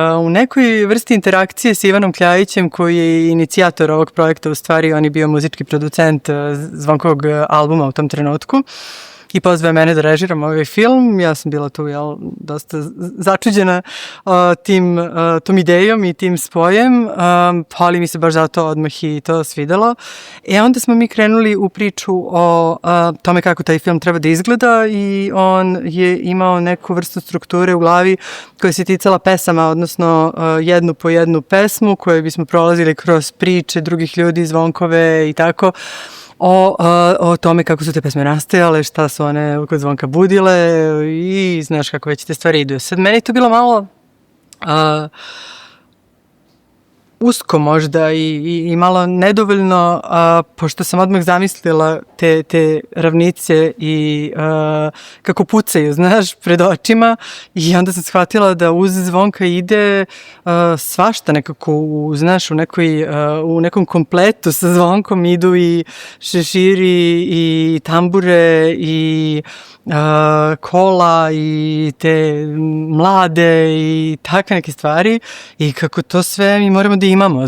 U nekoj vrsti interakcije sa Ivanom Kljajićem, koji je inicijator ovog projekta, u stvari on je bio muzički producent Zvonkovog albuma u tom trenutku i pozvao mene da režiram ovaj film. Ja sam bila tu dosta začuđena tom idejom i tim spojem, ali mi se baš zato odmah i to svidelo. Onda smo mi krenuli u priču o tome kako taj film treba da izgleda i on je imao neku vrstu strukture u glavi koja se ticala pesama, odnosno jednu po jednu pesmu koju bismo prolazili kroz priče drugih ljudi, Zvonkove i tako, o tome kako su te pesme nastajale, šta su one kod Zvonka budile i znaš kako već te stvari idu. Sad, meni je to bilo malo usko možda i malo nedovoljno, pošto sam odmah zamislila te ravnice i kako pucaju, znaš, pred očima, i onda sam shvatila da uz Zvonka ide svašta nekako, znaš, u nekom kompletu sa Zvonkom idu i šeširi i tambure i kola i te mlade i takve neke stvari, i kako to sve mi moramo da imamo.